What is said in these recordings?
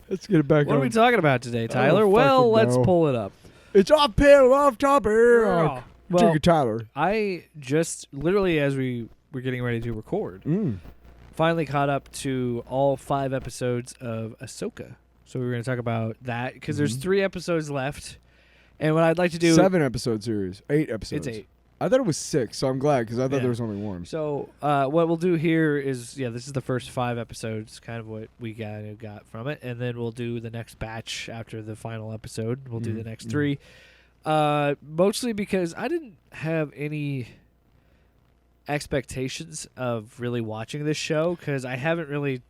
Let's get it back What on. are we talking about today, Tyler? fucking Well, let's know. pull it up. It's off panel, off topic. Well, Take it, Tyler. I just literally, as we were getting ready to record, finally caught up to all 5 episodes of Ahsoka. So we were going to talk about that because there's 3 episodes left. And what I'd like to do... 7-episode series. 8 episodes. It's 8. I thought it was 6, so I'm glad because I thought Yeah. there was only 1. So what we'll do here is, this is the first 5 episodes, kind of what we got from it. And then we'll do the next batch after the final episode. We'll do the next 3. Mostly because I didn't have any expectations of really watching this show because I haven't really,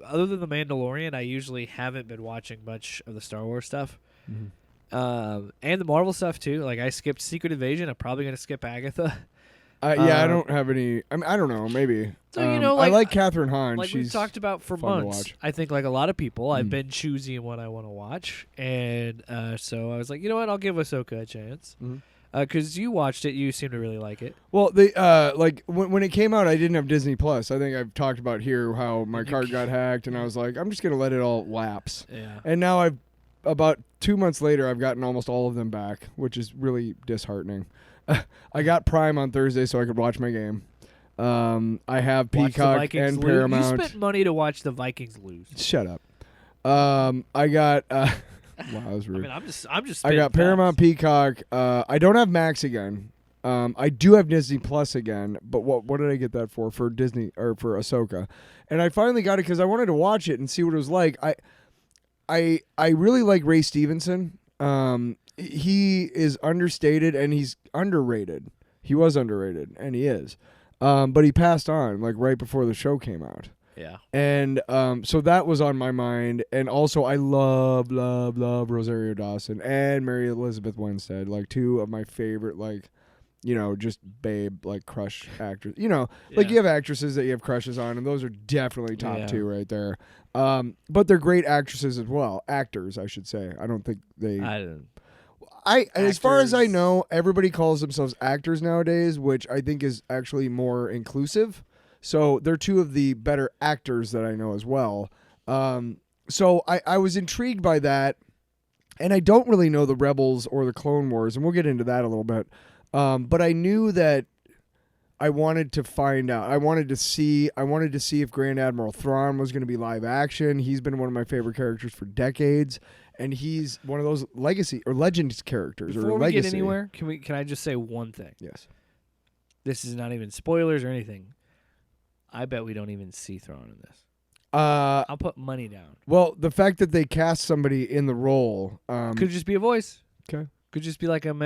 other than The Mandalorian, I usually haven't been watching much of the Star Wars stuff. And the Marvel stuff too. Like I skipped Secret Invasion. I'm probably going to skip Agatha. I don't have any. I mean, I don't know. Maybe. So, I like Catherine Hahn. Like She's we've talked about for fun to months. watch. I think like a lot of people, I've been choosy in what I want to watch. And so I was like, you know what? I'll give Ahsoka a chance. Because you watched it. You seem to really like it. Well, they like when it came out, I didn't have Disney Plus. I think I've talked about here how my card got hacked, and I was like, I'm just gonna let it all lapse. Yeah. And now about 2 months later, I've gotten almost all of them back, which is really disheartening. I got Prime on Thursday so I could watch my game. I have Watch the Peacock Vikings and lose. Paramount. You spent money to watch the Vikings lose. Shut up. I got. Wow, that was rude. I mean, I'm just. I got Paramount, Peacock. I don't have Max again. I do have Disney Plus again, but what did I get that for? For Disney or for Ahsoka? And I finally got it because I wanted to watch it and see what it was like. I really like Ray Stevenson. He is understated and he's underrated. He was underrated and he is. But he passed on like right before the show came out. Yeah. And so that was on my mind. And also I love Rosario Dawson and Mary Elizabeth Winstead, like 2 of my favorite, like, you know, just babe, like crush actors. You know, like you have actresses that you have crushes on, and those are definitely top 2 right there. But they're great actresses as well. Actors, I should say. I don't think they... as far as I know, everybody calls themselves actors nowadays, which I think is actually more inclusive. So they're 2 of the better actors that I know as well. So I was intrigued by that, and I don't really know the Rebels or the Clone Wars, and we'll get into that a little bit. But I knew that I wanted to find out. I wanted to see if Grand Admiral Thrawn was going to be live action. He's been one of my favorite characters for decades. And he's one of those legacy or legend characters. Before or we legacy. get anywhere, can I just say one thing? Yes. This is not even spoilers or anything. I bet we don't even see Thrawn in this. I'll put money down. Well, the fact that they cast somebody in the role could just be a voice. Okay. Could just be like an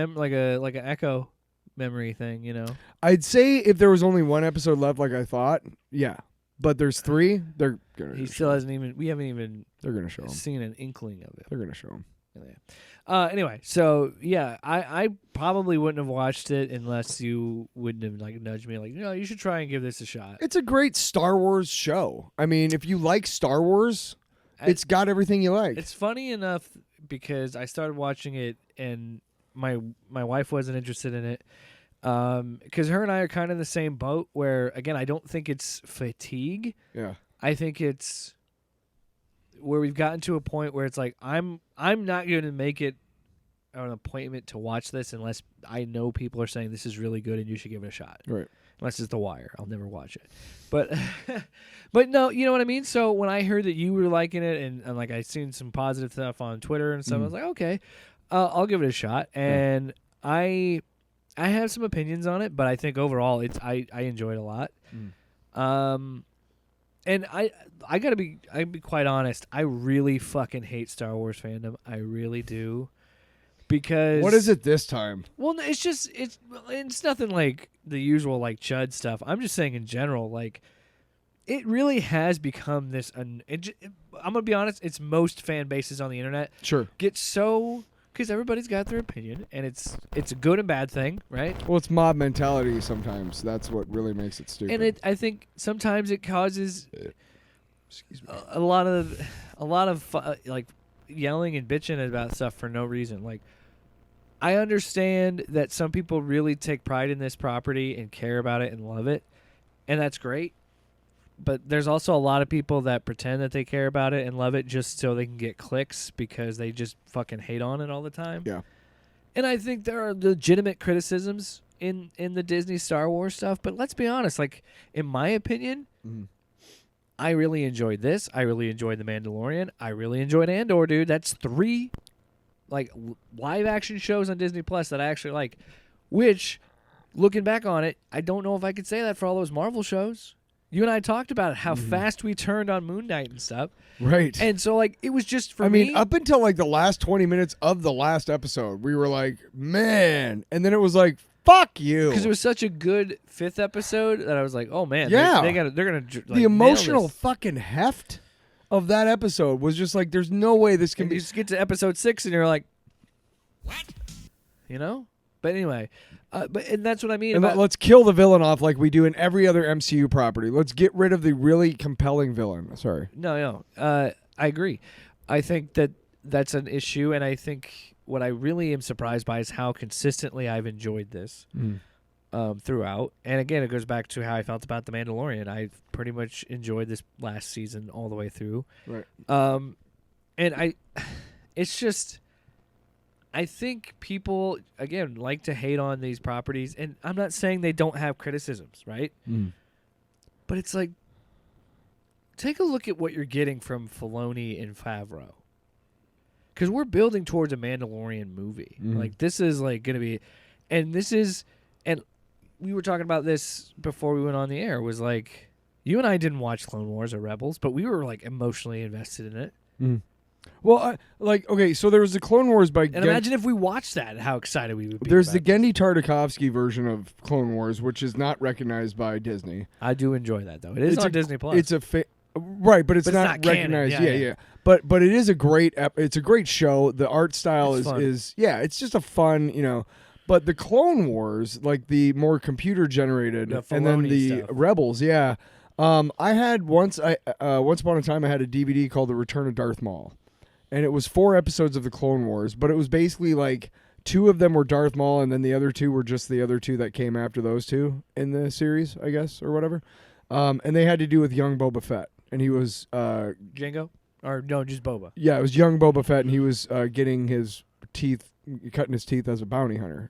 echo memory thing, you know. I'd say if there was only 1 episode left, like I thought, yeah. But there's 3. They're gonna. He still hasn't even. We haven't even. They're gonna show him. Seen an inkling of it. They're gonna show him. Anyway, so yeah, I probably wouldn't have watched it unless you wouldn't have like nudged me, like, you know, you should try and give this a shot. It's a great Star Wars show. I mean, if you like Star Wars, it's got everything you like. It's funny enough because I started watching it and my wife wasn't interested in it. Because her and I are kind of in the same boat where, again, I don't think it's fatigue. Yeah. I think it's where we've gotten to a point where it's like, I'm not going to make it an appointment to watch this unless I know people are saying this is really good and you should give it a shot. Right. Unless it's The Wire. I'll never watch it. But but no, you know what I mean? So when I heard that you were liking it and like I seen some positive stuff on Twitter and stuff, I was like, okay, I'll give it a shot. And I have some opinions on it, but I think overall I enjoy it a lot. And I'd be quite honest, I really fucking hate Star Wars fandom. I really do. Because what is it this time? Well, it's nothing like the usual like Chud stuff. I'm just saying in general, like it really has become this. I'm gonna be honest. It's most fan bases on the internet. Sure. Get so because everybody's got their opinion, and it's a good and bad thing, right? Well, it's mob mentality sometimes. That's what really makes it stupid. And I think sometimes it causes a lot of like yelling and bitching about stuff for no reason. Like, I understand that some people really take pride in this property and care about it and love it, and that's great. but there's also a lot of people that pretend that they care about it and love it just so they can get clicks because they just fucking hate on it all the time. Yeah. And I think there are legitimate criticisms in the Disney Star Wars stuff, but let's be honest, like in my opinion, I really enjoyed this. I really enjoyed The Mandalorian. I really enjoyed Andor, dude. That's 3 like live action shows on Disney Plus that I actually like, which looking back on it, I don't know if I could say that for all those Marvel shows. You and I talked about how fast we turned on Moon Knight and stuff. Right. And so, like, it was just for me. I me. mean, up until, like, the last 20 minutes of the last episode, we were like, man. And then it was like, fuck you. Because it was such a good 5th episode that I was like, oh, man. Yeah. They're going to, like, the emotional nail this. fucking heft of that episode was just like, there's no way this can And be. you just get to episode 6 and you're like, what? You know? But anyway. And that's what I mean. And let's kill the villain off like we do in every other MCU property. Let's get rid of the really compelling villain. Sorry. No. I agree. I think that's an issue, and I think what I really am surprised by is how consistently I've enjoyed this throughout. And again, it goes back to how I felt about The Mandalorian. I pretty much enjoyed this last season all the way through. Right. And it's just... I think people, again, like to hate on these properties, and I'm not saying they don't have criticisms, right? But it's like, take a look at what you're getting from Filoni and Favreau. Because we're building towards a Mandalorian movie. Like, this is, like, going to be, and we were talking about this before we went on the air, was like, you and I didn't watch Clone Wars or Rebels, but we were, like, emotionally invested in it. Well, okay, so there was the Clone Wars by... And imagine if we watched that, how excited we would be. There's the Genndy Tartakovsky version of Clone Wars, which is not recognized by Disney. I do enjoy that, though. It is on Disney Plus. It's right, but it's not recognized. Yeah. But it is a great... it's a great show. The art style is it's just a fun, But the Clone Wars, like the more computer-generated, and then the stuff. Rebels, I had once upon a time, I had a DVD called The Return of Darth Maul. And it was 4 episodes of the Clone Wars, but it was basically like 2 of them were Darth Maul, and then the other 2 were just the other 2 that came after those 2 in the series, I guess, or whatever. And they had to do with young Boba Fett, and he was Jango, or no, just Boba. Yeah, it was young Boba Fett, and he was getting his teeth, cutting his teeth as a bounty hunter,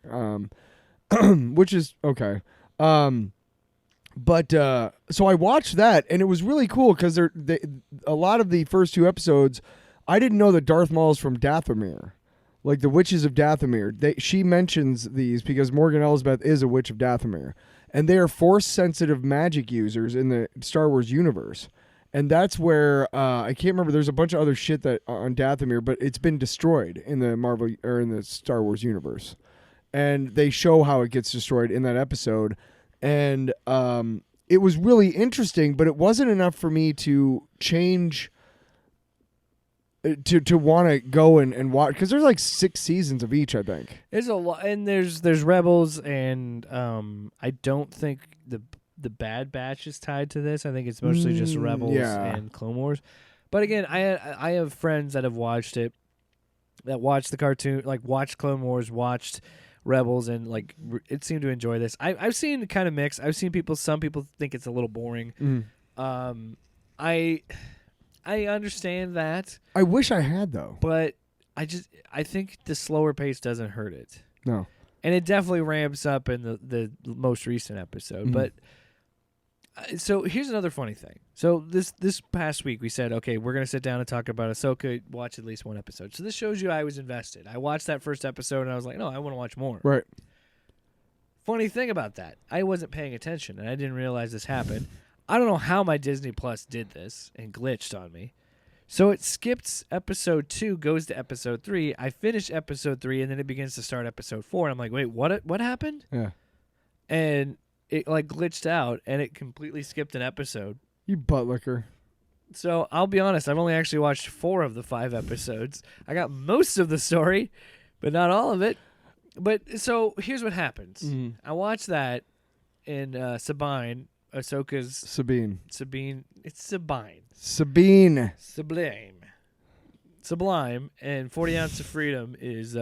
which is okay. But so I watched that, and it was really cool because a lot of the first 2 episodes. I didn't know that Darth Maul is from Dathomir, like the witches of Dathomir. She mentions these because Morgan Elsbeth is a witch of Dathomir, and they are Force-sensitive magic users in the Star Wars universe. And that's where I can't remember. There's a bunch of other shit that on Dathomir, but it's been destroyed in the Marvel or in the Star Wars universe, and they show how it gets destroyed in that episode. And it was really interesting, but it wasn't enough for me to change. To want to go and watch, because there's like 6 seasons of each, I think. There's a lot, and there's Rebels, and I don't think the Bad Batch is tied to this. I think it's mostly just Rebels and Clone Wars. But again, I have friends that have watched it, that watched the cartoon, like watched Clone Wars, watched Rebels, and like it seemed to enjoy this. I've seen kind of mixed. I've seen some people think it's a little boring. I understand that. I wish I had, though. But I think the slower pace doesn't hurt it. No. And it definitely ramps up in the most recent episode. But so here's another funny thing. So this past week we said, okay, we're going to sit down and talk about Ahsoka, watch at least 1 episode. So this shows you I was invested. I watched that first episode and I was like, no, I want to watch more. Right. Funny thing about that, I wasn't paying attention and I didn't realize this happened. I don't know how my Disney Plus did this and glitched on me. So it skips episode 2, goes to episode 3. I finish episode 3, and then it begins to start episode 4. And I'm like, wait, what happened? Yeah. And it like glitched out, and it completely skipped an episode. You butt licker. So I'll be honest, I've only actually watched 4 of the 5 episodes. I got most of the story, but not all of it. But so here's what happens. I watched that in Sabine. Ahsoka's Sabine. It's Sabine. Sublime, and 40 Ounce of Freedom is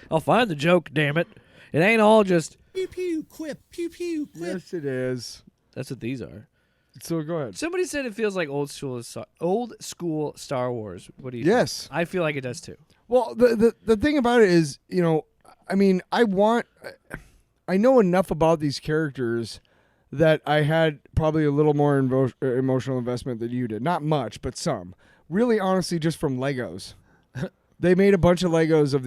I'll find the joke, damn it. It ain't all just Pew pew quip. Pew pew quip. Yes, it is. That's what these are. So go ahead. Somebody said it feels like old school Star Wars. What do you think? Yes. I feel like it does too. Well, the thing about it is, you know, I mean, I know enough about these characters that I had probably a little more emotional investment than you did. Not much, but some. Really, honestly, just from Legos. They made a bunch of Legos of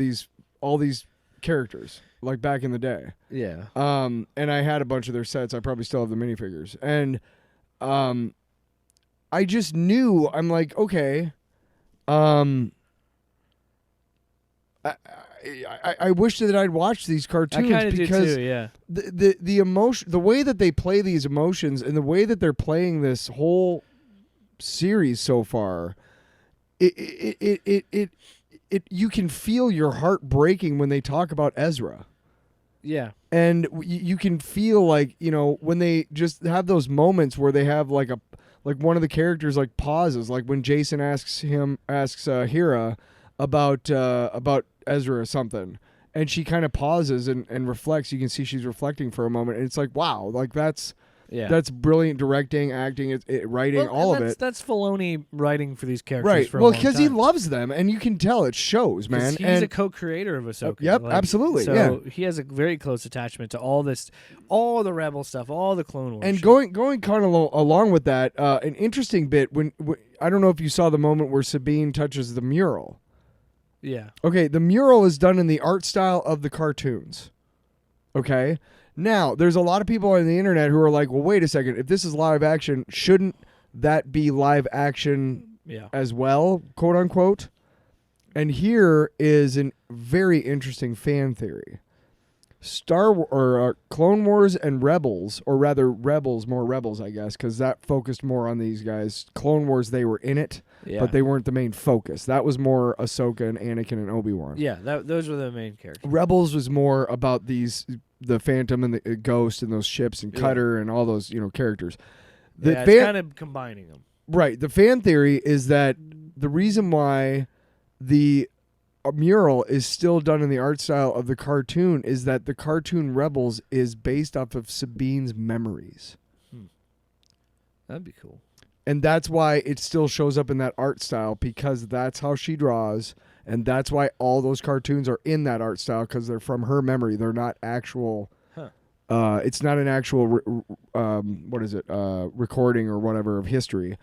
all these characters, like back in the day. Yeah. And I had a bunch of their sets. I probably still have the minifigures. And I just knew, I'm like, okay, I wish that I'd watched these cartoons I kind of do because too, yeah. the emotion, the way that they play these emotions, and the way that they're playing this whole series so far, it you can feel your heart breaking when they talk about Ezra. Yeah. And you can feel like, you know, when they just have those moments where they have like one of the characters like pauses, like when Jason asks Hera about Ezra or something, and she kind of pauses and reflects. You can see she's reflecting for a moment, and it's like, wow, like that's brilliant directing, acting, writing, all of it. That's Filoni writing for these characters, right? For Well, because he loves them, and you can tell it shows, man. He's and a co-creator of Ahsoka. Yep, absolutely. So yeah. he has a very close attachment to all the Rebel stuff, all the Clone Wars. And shit. going kind of along with that, an interesting bit when I don't know if you saw the moment where Sabine touches the mural. Yeah. Okay, the mural is done in the art style of the cartoons. Okay? Now, there's a lot of people on the internet who are like, well, wait a second. If this is live action, shouldn't that be live action as well, quote unquote? And here is a very interesting fan theory. Clone Wars and Rebels, or rather more Rebels, I guess, because that focused more on these guys. Clone Wars, they were in it, but they weren't the main focus. That was more Ahsoka and Anakin and Obi-Wan. Yeah, those were the main characters. Rebels was more about the Phantom and the Ghost and those ships and Cutter and all those characters. It's kind of combining them. Right. The fan theory is that the reason why the mural is still done in the art style of the cartoon is that the cartoon Rebels is based off of Sabine's memories. That'd be cool. And that's why it still shows up in that art style, because that's how she draws, and that's why all those cartoons are in that art style, because they're from her memory. They're not actual. It's not an actual recording or whatever of history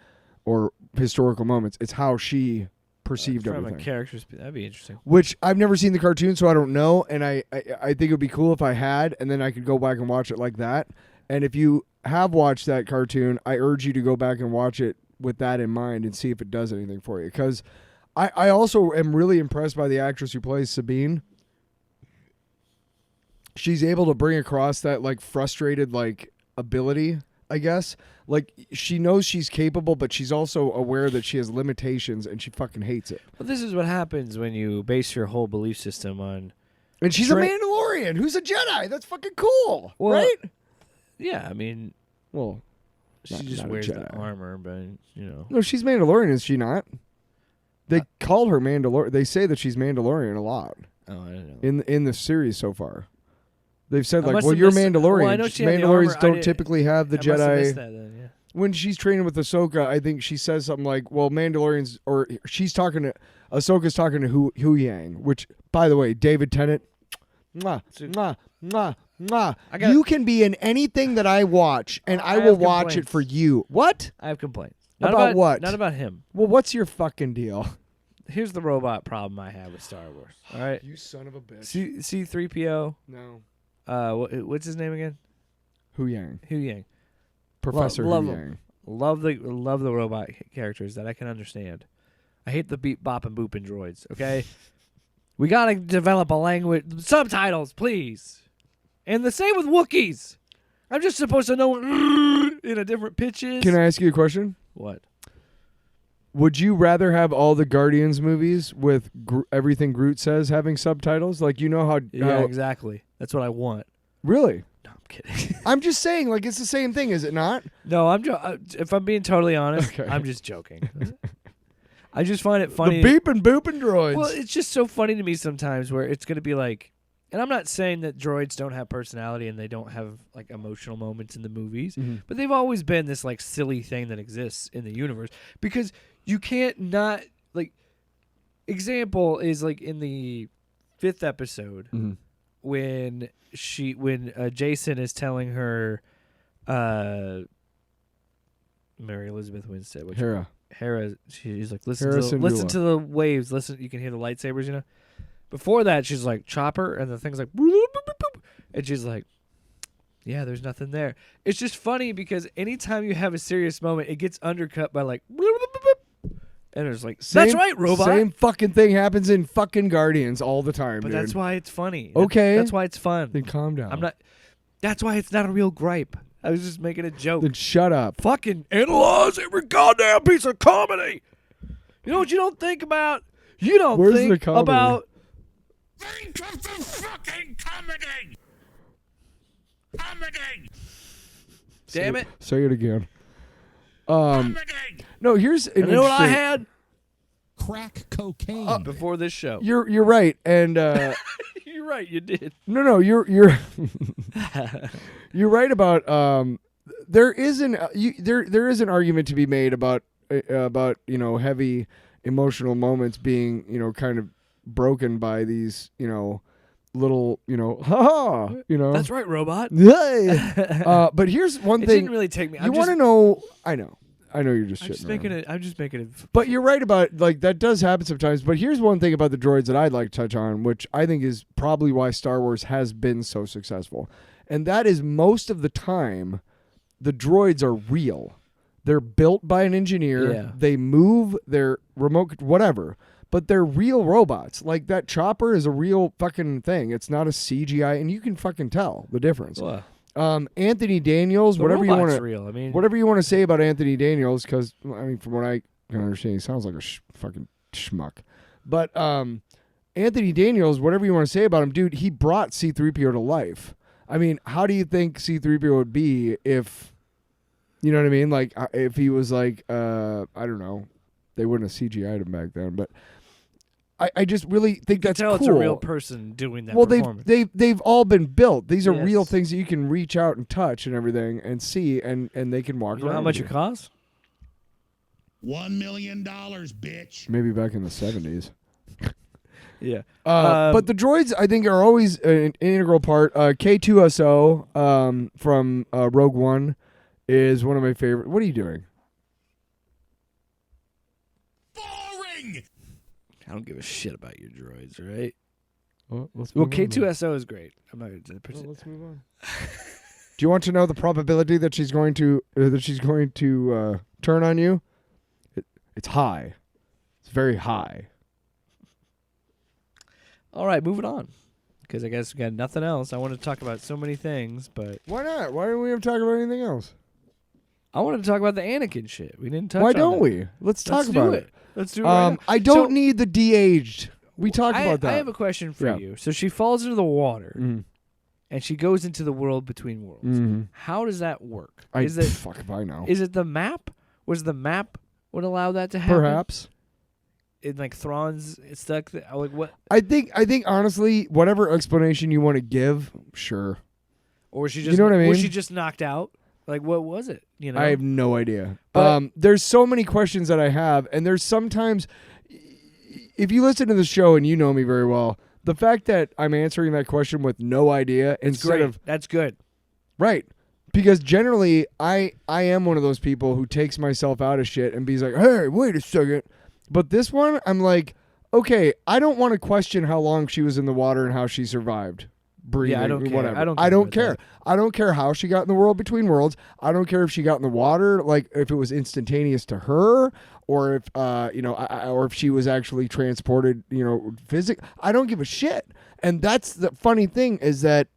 or historical moments. It's how she perceived everything. From a character's, that'd be interesting. Which I've never seen the cartoon, so I don't know, and I think it would be cool if I had, and then I could go back and watch it like that. And if you have watched that cartoon, I urge you to go back and watch it with that in mind and see if it does anything for you. Because I also am really impressed by the actress who plays Sabine. She's able to bring across that like frustrated like ability, I guess. Like, she knows she's capable, but she's also aware that she has limitations, and she fucking hates it. Well, this is what happens when you base your whole belief system on... And she's a Mandalorian who's a Jedi. That's fucking cool, right? Yeah, I mean... Well, she just wears the armor, but, No, she's Mandalorian, is she not? They call her Mandalorian. They say that she's Mandalorian a lot. Oh, I don't know. In the series so far. They've said, like, well, you're Mandalorian. Well, I know she had the Mandalorians armor. don't typically have the I must have Jedi. missed that then, yeah. When she's training with Ahsoka, I think she says something like, well, Mandalorians, or Ahsoka's talking to Hu Yang, which, by the way, David Tennant, mwah, mwah, mwah, mwah. You can be in anything that I watch, and I will watch it for you. What? I have complaints. About what? Not about him. Well, what's your fucking deal? Here's the robot problem I have with Star Wars. All right? You son of a bitch. C-3PO. No. What's his name again? Hu Yang. Hu Yang. Professor Hu Yang. Love the robot characters that I can understand. I hate the beep, bop, and boop and droids, okay? We got to develop a language. Subtitles, please. And the same with Wookiees. I'm just supposed to know in a different pitches. Can I ask you a question? What? Would you rather have all the Guardians movies with everything Groot says having subtitles? Like, how... Yeah, exactly. That's what I want. Really? No, I'm kidding. I'm just saying, like, it's the same thing, is it not? No, if I'm being totally honest, okay. I'm just joking. I just find it funny. The beep and boop and droids. Well, it's just so funny to me sometimes where it's going to be like, and I'm not saying that droids don't have personality and they don't have like emotional moments in the movies, but they've always been this like silly thing that exists in the universe because you can't not like. Example is like in the 5th episode when Jason is telling her, Mary Elizabeth Winstead, Hera, she's like, listen to the waves, listen, you can hear the lightsabers, you know. Before that, she's like, chopper, and the thing's like, and she's like, yeah, there's nothing there. It's just funny because anytime you have a serious moment, it gets undercut by like, and it's like, that's right, robot. Same fucking thing happens in fucking Guardians all the time, but dude. that's why it's funny. Okay. That's why it's fun. Then calm down. That's why it's not a real gripe. I was just making a joke. Then shut up. Fucking analyze every goddamn piece of comedy. You know what you don't think about? You don't Where's think the comedy? about... Think of the fucking comedy! Comedy! Damn it. Say it again. Comedy! No, here's an You know what I interesting- had Crack cocaine. before this show? You're right, and You're right, you did. no, you're you're right about there is an argument to be made about heavy emotional moments being kind of broken by these little That's right, robot. but here's one It thing didn't really take me. you want to know. I know you're just I'm just shitting making around. it. I'm just making it. But you're right about that does happen sometimes. But here's one thing about the droids that I'd like to touch on, which I think is probably why Star Wars has been so successful, and that is most of the time, the droids are real. They're built by an engineer. Yeah. They move their remote, whatever. But they're real robots. Like that chopper is a real fucking thing. It's not a CGI, and you can fucking tell the difference. Well, Anthony Daniels, the whatever you robot's want to, real. I mean, whatever you want to say about Anthony Daniels, because from what I can understand, he sounds like a fucking schmuck. But Anthony Daniels, whatever you want to say about him, dude, he brought C-3PO to life. I mean, how do you think C-3PO would be if, you know what I mean? Like if he was like, I don't know, they wouldn't have CGI'd him back then, but. I just really think that's tell cool. it's a real person doing that. Well, performance. they've all been built. These are real Yes. things that you can reach out and touch and everything and see, and they can walk You know around. how much with it you. costs? $1 million, bitch. Maybe back in the 70s. Yeah. But the droids, I think, are always an integral part. K2SO from Rogue One is one of my favorite. What are you doing? Boring! I don't give a shit about your droids, right? Let's Well, move on, then. K2SO is great. I'm not going to Let's move on. Do you want to know the probability that she's going to turn on you? It's high. It's very high. All right, moving on. Because I guess we got nothing else. I want to talk about so many things, but Why not? Why don't we have to talk about anything else? I wanted to talk about the Anakin shit. We didn't touch Why on don't that. we? Let's talk Let's about do it. Let's do it right now. I don't So- need the de-aged. We talked about that. I have a question for Yeah. you. So she falls into the water, Mhm. and she goes into the world between worlds. Mhm. How does that work? Fuck if I know. Is it the map? Was the map would allow that to happen? Perhaps. In like Thrawn's stuck. Like what? I think honestly, whatever explanation you want to give, sure. Or was she just? You know what I Was mean? she just knocked out? Like what was it? You know. I have no idea. But- There's so many questions that I have, and there's sometimes, if you listen to the show and you know me very well, the fact that I'm answering that question with no idea instead Great. of That's good. right, because generally I am one of those people who takes myself out of shit and be like, hey, wait a second. But this one, I'm like, okay, I don't want to question how long she was in the water and how she survived. Breathing, I don't care. whatever. I don't I care don't about care. that. I don't care how she got in the world between worlds. I don't care if she got in the water, like if it was instantaneous to her, or if or if she was actually transported, physically. I don't give a shit. And that's the funny thing is that,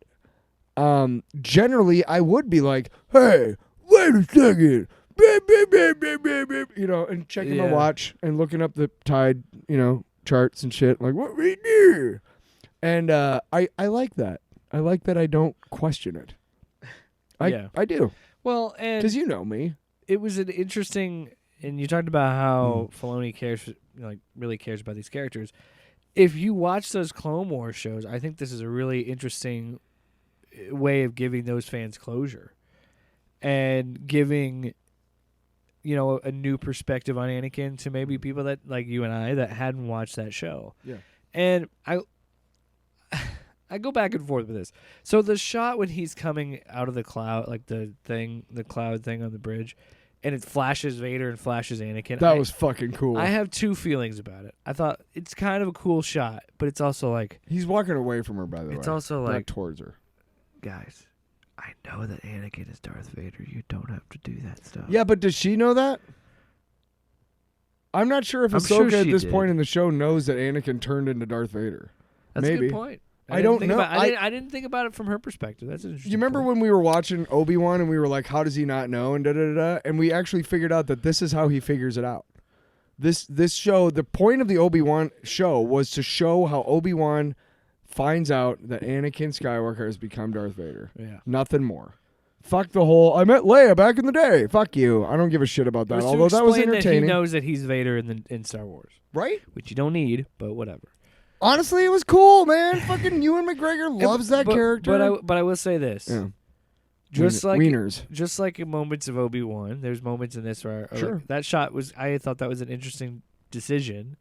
generally I would be like, hey, wait a second. Beep, beep, beep, beep, beep, beep, and checking my Yeah. watch and looking up the tide, charts and shit. Like, what we do? And I like that. I like that I don't question it. Yeah. I do. Well, and Because you know me. it was an interesting, and you talked about how Filoni cares, really cares about these characters. if you watch those Clone Wars shows, I think this is a really interesting way of giving those fans closure and giving, you know, a new perspective on Anakin to maybe people that like you and I that hadn't watched that show. Yeah. And I go back and forth with this. So the shot when he's coming out of the cloud, like the cloud thing on the bridge, and it flashes Vader and flashes Anakin. That was fucking cool. I have two feelings about it. I thought it's kind of a cool shot, but it's also like He's walking away from her, by the way. it's also not like, towards her. guys, I know that Anakin is Darth Vader. You don't have to do that stuff. Yeah, but does she know that? I'm not sure if I'm sure Ahsoka at she this did. point in the show knows that Anakin turned into Darth Vader. That's Maybe. a good point. I don't think know. I didn't think about it from her perspective. That's an interesting. You remember point. when we were watching Obi-Wan and we were like, how does he not know? And da-da-da-da. And we actually figured out that this is how he figures it out. This show, the point of the Obi-Wan show was to show how Obi-Wan finds out that Anakin Skywalker has become Darth Vader. Yeah. Nothing more. Fuck the whole, I met Leia back in the day. Fuck you. I don't give a shit about It that. was to Although that was explain entertaining. That he knows that he's Vader in Star Wars, Right? which you don't need, but whatever. Honestly, it was cool, man. Fucking Ewan McGregor loves that character. But I will say this. Yeah. Just like Wieners. just like in moments of Obi-Wan, there's moments in this where Sure. like, that shot was, I thought that was an interesting decision.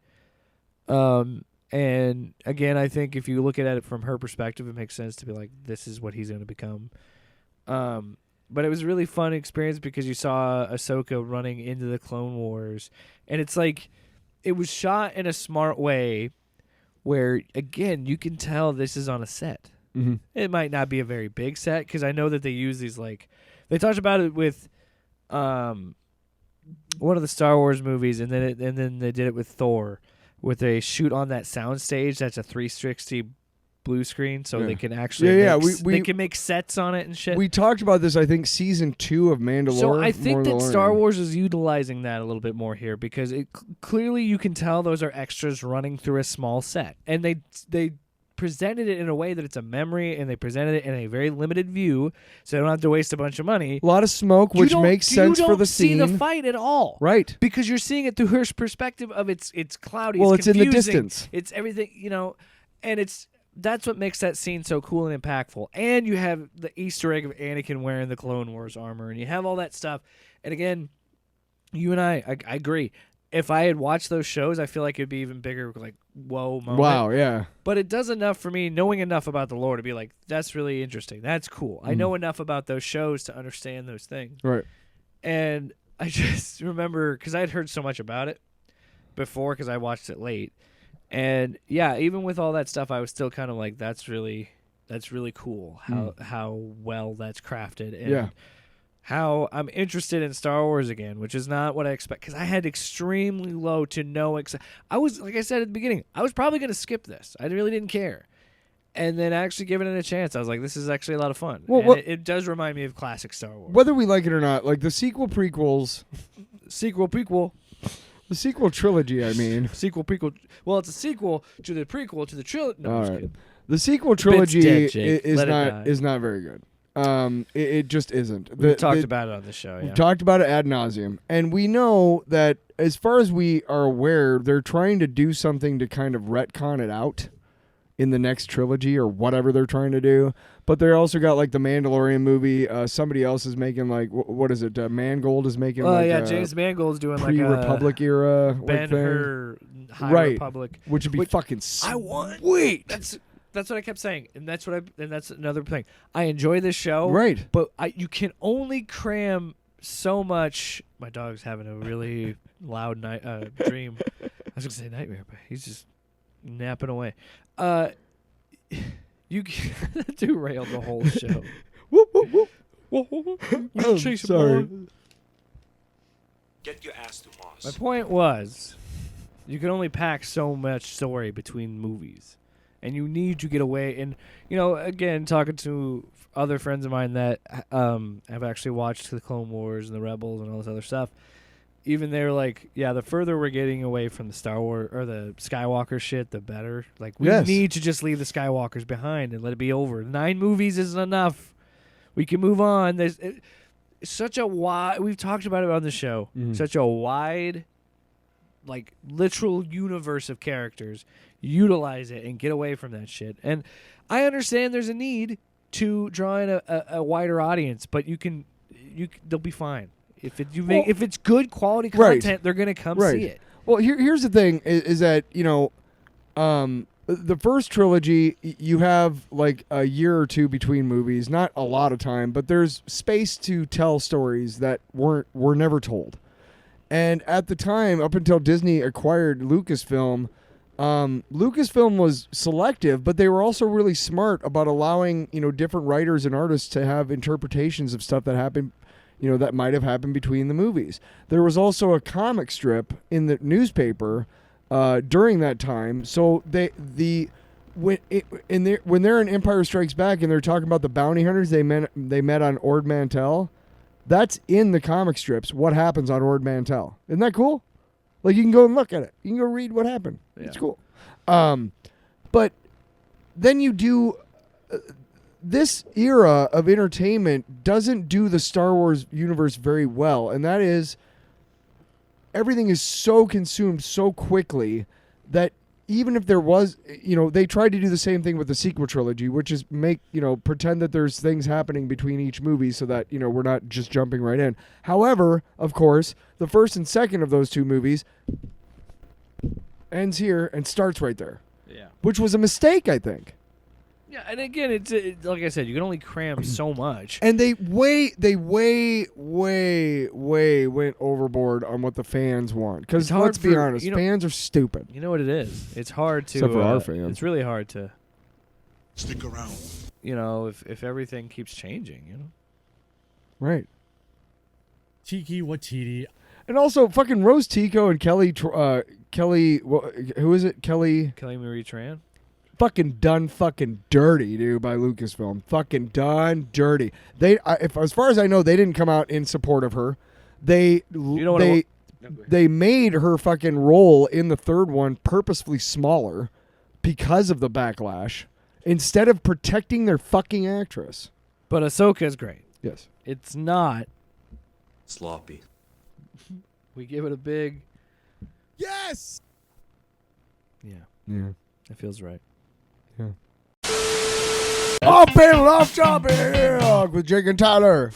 And again, I think if you look at it from her perspective, it makes sense to be like, this is what he's going to become. But it was a really fun experience because you saw Ahsoka running into the Clone Wars, and it's like it was shot in a smart way where, again, you can tell this is on a set. Mm-hmm. It might not be a very big set because I know that they use these, like, they talked about it with one of the Star Wars movies, and then they did it with Thor, with a shoot on that sound stage that's a 360 blue screen, so they can actually they can make sets on it and shit. We talked about this, I think, season 2 of Mandalorian. So I think that Star Wars is utilizing that a little bit more here because it clearly you can tell those are extras running through a small set, and they presented it in a way that it's a memory, and they presented it in a very limited view, so they don't have to waste a bunch of money. A lot of smoke, which makes sense for the scene. You don't see the fight at all, right? Because you're seeing it through her perspective of it's cloudy. Well, it's in the confusing, distance. It's everything, and that's what makes that scene so cool and impactful. And you have the Easter egg of Anakin wearing the Clone Wars armor, and you have all that stuff. And again, you and I agree. If I had watched those shows, I feel like it'd be even bigger, like, whoa moment. Wow, yeah. But it does enough for me, knowing enough about the lore, to be like, that's really interesting. That's cool. I know enough about those shows to understand those things. Right. And I just remember, because I had heard so much about it before, because I watched it late. And yeah, even with all that stuff, I was still kind of like, that's really cool how well that's crafted, and how I'm interested in Star Wars again, which is not what I expect, because I had extremely low to no I was, like I said at the beginning, I was probably going to skip this. I really didn't care. And then actually giving it a chance, I was like, this is actually a lot of fun. Well, and it does remind me of classic Star Wars. Whether we like it or not, like the prequel. The sequel trilogy, I mean. Prequel. Well, it's a sequel to the prequel to the trilogy. No, I'm just kidding. The sequel trilogy dead, Jake. is not very good. It just isn't. We talked about it on the show. We Yeah. talked about it ad nauseum, and we know that as far as we are aware, they're trying to do something to kind of retcon it out in the next trilogy or whatever they're trying to do. But they also got like the Mandalorian movie. Somebody else is making like what is it? Mangold is making. Oh yeah, James Mangold's doing like a pre-Republic era Ben thing. Hur High Right. Republic, which would be fucking I want. sweet. That's what I kept saying, and that's another thing. I enjoy this show, Right. But you can only cram so much. My dog's having a really loud night dream. I was gonna say nightmare, but he's just napping away. You derailed the whole show. Whoop, whoop, whoop. Chase sorry. Get your ass to Moss. My point was, you can only pack so much story between movies, and you need to get away. And again, talking to other friends of mine that have actually watched the Clone Wars and the Rebels and all this other stuff, even they're like, yeah, the further we're getting away from the Star Wars or the Skywalker shit, the better. Like, we need to just leave the Skywalkers behind and let it be over. 9 movies isn't enough. We can move on. There's such a wide. We've talked about it on the show. Such a wide, like, literal universe of characters. utilize it and get away from that shit. And I understand there's a need to draw in a wider audience, but they'll be fine. If it's good quality content, they're gonna come see it. Well, here's the thing: is that the first trilogy, you have like a year or two between movies, not a lot of time, but there's space to tell stories that were never told. And at the time, up until Disney acquired Lucasfilm, Lucasfilm was selective, but they were also really smart about allowing different writers and artists to have interpretations of stuff that happened. That might have happened between the movies. There was also a comic strip in the newspaper during that time. So when they're in Empire Strikes Back and they're talking about the bounty hunters they met on Ord Mantell, that's in the comic strips. What happens on Ord Mantell? Isn't that cool? Like, you can go and look at it. You can go read what happened. Yeah. It's cool. But then you do. This era of entertainment doesn't do the Star Wars universe very well, and that is everything is so consumed so quickly that even if there was, they tried to do the same thing with the sequel trilogy, which is pretend that there's things happening between each movie so that, we're not just jumping right in. However, of course, the first and second of those two movies ends here and starts right there. Yeah. Which was a mistake, I think. Yeah, and again, it's like I said, you can only cram so much. And they way went overboard on what the fans want. Because let's be honest, fans are stupid. You know what it is? It's hard to. Except for our fans. It's really hard to stick around. If everything keeps changing, Right. Tiki Watiti. And also, fucking Rose Tico and Kelly, who is it? Kelly Marie Tran. Fucking done fucking dirty, dude, by Lucasfilm. Fucking done dirty. As far as I know, they didn't come out in support of her. They made her fucking role in the third one purposefully smaller because of the backlash instead of protecting their fucking actress. But Ahsoka is great. Yes. It's not sloppy. We give it a big yes. Yeah. That feels right. Yeah. Off panel, off topic with Jake and Tyler.